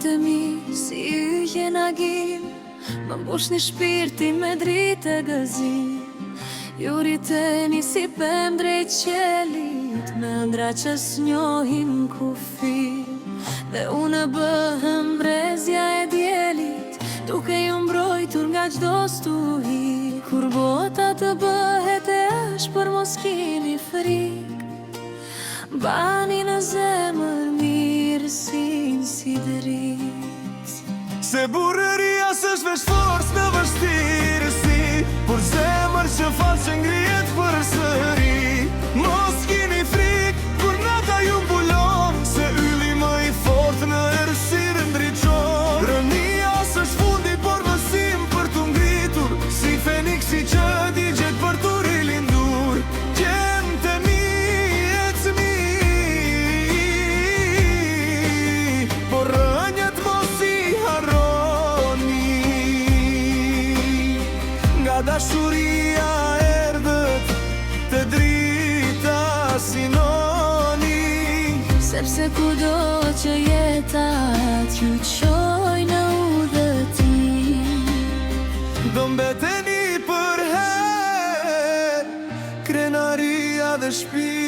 e mi si yje nagim, më mbush një shpirti me dritë e gëzim. Ju rriteni si pem drejt qelit, me ëndra që s'njohin kufi. Dhe unë bëhem brezja e djelit, duke ju mbrojtur nga çdo stuhi. Kur bota të bëhet e është për mos kini frik, bani në zemër mirësin si drit. Se burëria s'është veç forcë në vështirësi, por zemër që falë që ngrihet përsëri. Mos kini frik kur nata ju mbulon, se ylli më i fort në errësirë ndriçon. Rënia s'është fundi por mësim për t'u ngritur, si feniksi që digjet për t'u rilindur. Gjente mi, ecmi, por rënjët mos i harroni. Nga dashuria erdhët të drita sinoni, sepse kudo që jeta t'ju qoj në udhëtim. do mbeteni për herë krenaria dhe shpi.